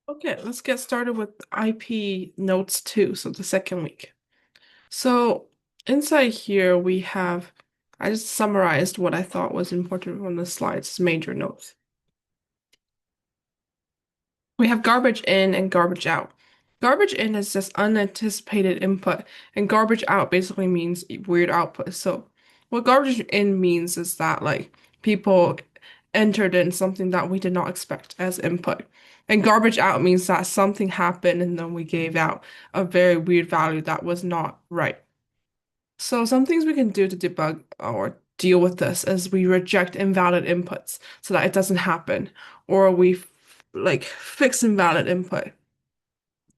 Okay, let's get started with IP notes 2, so the second week. So inside here we have, I just summarized what I thought was important from the slides, major notes. We have garbage in and garbage out. Garbage in is just unanticipated input, and garbage out basically means weird output. So what garbage in means is that like people entered in something that we did not expect as input. And garbage out means that something happened and then we gave out a very weird value that was not right. So some things we can do to debug or deal with this is we reject invalid inputs so that it doesn't happen, or we like fix invalid input.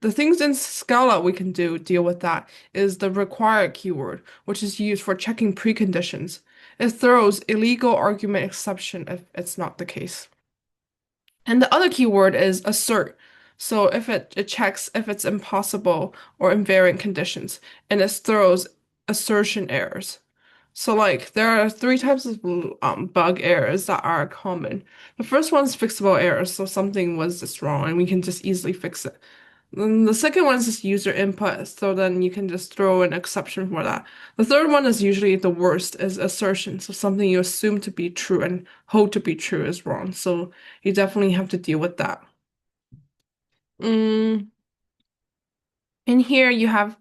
The things in Scala we can do deal with that is the require keyword, which is used for checking preconditions. It throws illegal argument exception if it's not the case. And the other keyword is assert. So if it checks if it's impossible or invariant conditions, and it throws assertion errors. So like there are three types of bug errors that are common. The first one is fixable errors, so something was just wrong and we can just easily fix it. Then the second one is just user input, so then you can just throw an exception for that. The third one is usually the worst, is assertion, so something you assume to be true and hold to be true is wrong. So you definitely have to deal with that. Mm, in here you have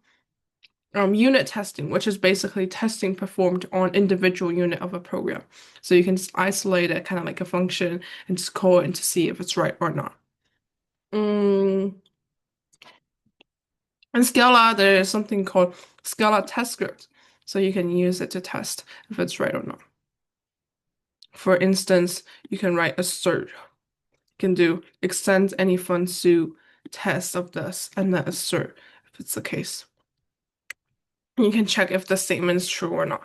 unit testing, which is basically testing performed on individual unit of a program. So you can just isolate it, kind of like a function, and just call it to see if it's right or not. Mm, In Scala, there is something called Scala test script. So you can use it to test if it's right or not. For instance, you can write assert. You can do extend any fun_to test of this and then assert if it's the case. You can check if the statement is true or not.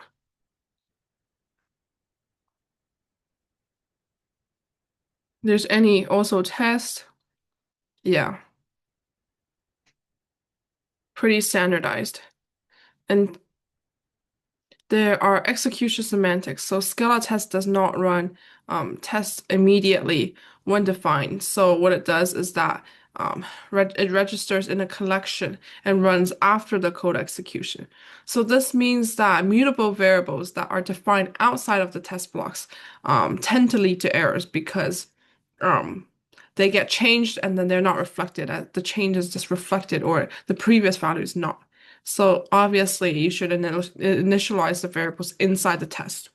There's any also test. Yeah, pretty standardized. And there are execution semantics. So Scala test does not run tests immediately when defined. So what it does is that it registers in a collection and runs after the code execution. So this means that mutable variables that are defined outside of the test blocks tend to lead to errors because um, they get changed and then they're not reflected. The change is just reflected or the previous value is not. So obviously you should initialize the variables inside the test.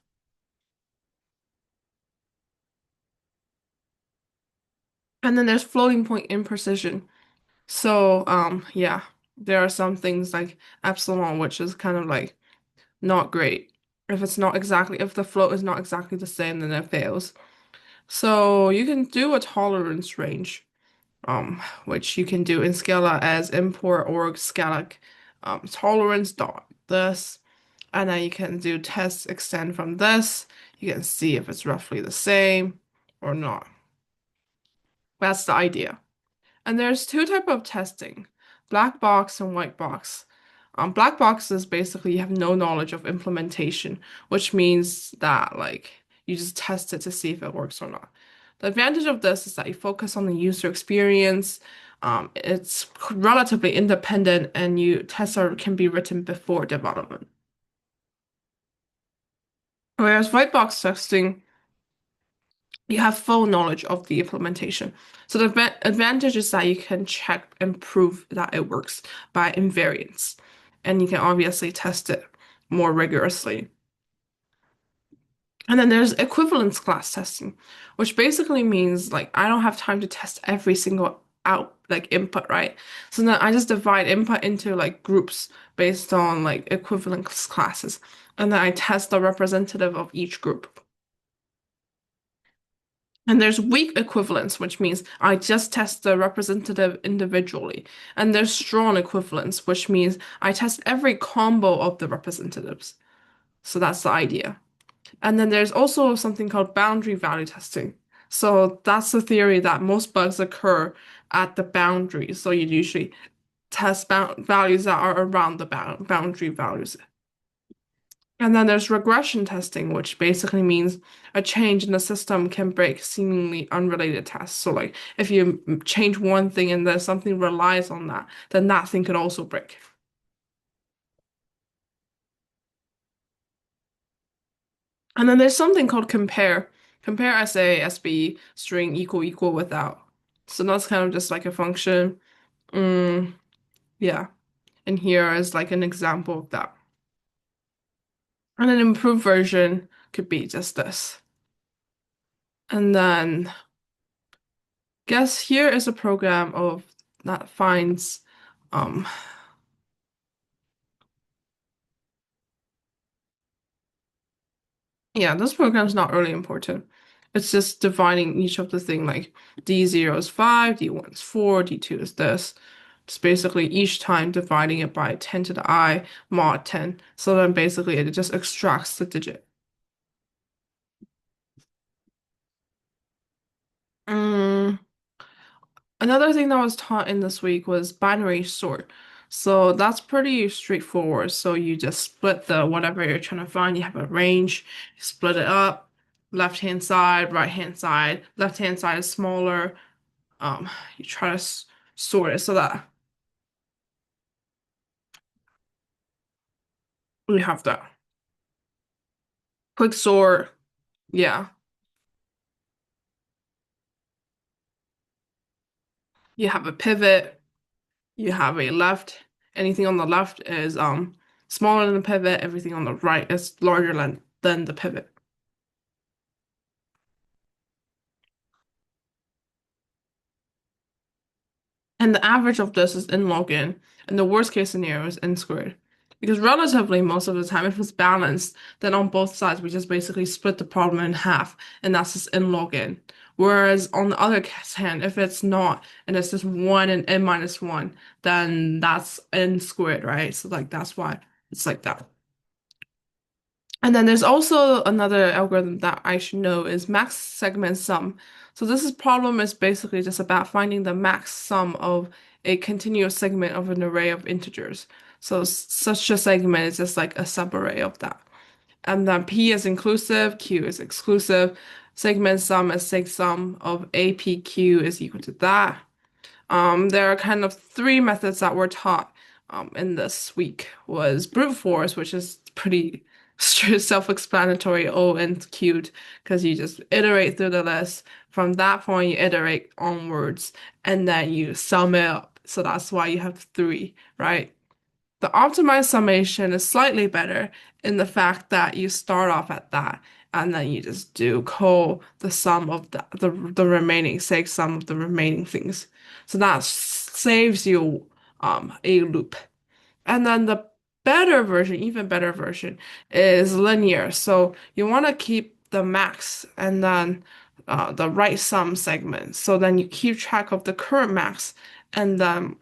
And then there's floating point imprecision. So yeah, there are some things like epsilon, which is kind of like not great. If the float is not exactly the same, then it fails. So you can do a tolerance range, which you can do in Scala as import org Scala tolerance dot this. And then you can do test extend from this. You can see if it's roughly the same or not. That's the idea. And there's two type of testing, black box and white box. Black box is basically you have no knowledge of implementation, which means that like you just test it to see if it works or not. The advantage of this is that you focus on the user experience. It's relatively independent and you tests can be written before development. Whereas white box testing you have full knowledge of the implementation. So the advantage is that you can check and prove that it works by invariance. And you can obviously test it more rigorously. And then there's equivalence class testing, which basically means like I don't have time to test every single out like input, right? So then I just divide input into like groups based on like equivalence classes. And then I test the representative of each group. And there's weak equivalence, which means I just test the representative individually. And there's strong equivalence, which means I test every combo of the representatives. So that's the idea. And then there's also something called boundary value testing. So that's the theory that most bugs occur at the boundary. So you usually test values that are around the boundary values. And then there's regression testing, which basically means a change in the system can break seemingly unrelated tests. So, like if you change one thing and then something relies on that, then that thing could also break. And then there's something called compare. Compare SA, SB, string equal equal without. So that's kind of just like a function. Mm, yeah. And here is like an example of that. And an improved version could be just this. And then guess here is a program of that finds um yeah, this program's not really important. It's just dividing each of the thing like D0 is 5, D1 is 4, D2 is this. It's basically each time dividing it by 10 to the I mod 10. So then basically it just extracts the digit. Mm, Another thing that was taught in this week was binary sort. So that's pretty straightforward. So you just split the whatever you're trying to find. You have a range, you split it up, left hand side, right hand side. Left hand side is smaller. You try to sort it so that we have that quick sort. Yeah, you have a pivot. You have a left. Anything on the left is smaller than the pivot. Everything on the right is larger than the pivot. And the average of this is n log n, and the worst case scenario is n squared. Because relatively, most of the time, if it's balanced, then on both sides, we just basically split the problem in half, and that's just n log n. Whereas on the other hand, if it's not, and it's just 1 and n minus 1, then that's n squared, right? So, like, that's why it's like that. And then there's also another algorithm that I should know is max segment sum. So this problem is basically just about finding the max sum of a continuous segment of an array of integers. So such a segment is just like a subarray of that. And then P is inclusive, Q is exclusive. Segment sum is seg sum of APQ is equal to that. There are kind of three methods that were taught in this week was brute force, which is pretty self-explanatory, O and cute, because you just iterate through the list. From that point, you iterate onwards, and then you sum it up. So that's why you have three, right? The optimized summation is slightly better in the fact that you start off at that and then you just do call the sum of the remaining, say sum of the remaining things. So that saves you a loop. And then the better version, even better version, is linear. So you want to keep the max and then the right sum segment. So then you keep track of the current max and then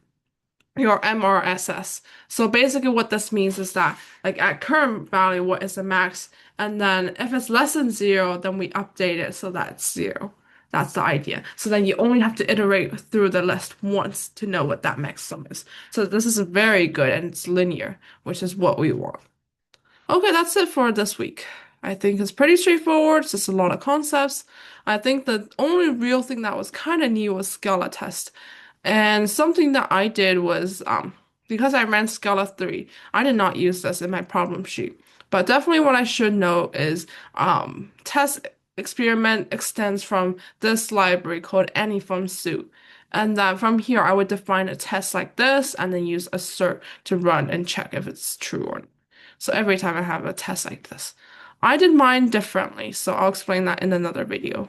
your MRSS. So basically what this means is that like at current value, what is the max? And then if it's less than zero, then we update it so that it's zero. That's the idea. So then you only have to iterate through the list once to know what that max sum is. So this is very good and it's linear, which is what we want. Okay, that's it for this week. I think it's pretty straightforward. It's just a lot of concepts. I think the only real thing that was kind of new was Scala test. And something that I did was because I ran Scala 3, I did not use this in my problem sheet. But definitely what I should know is test experiment extends from this library called any from suit. And then from here, I would define a test like this and then use assert to run and check if it's true or not. So every time I have a test like this. I did mine differently, so I'll explain that in another video.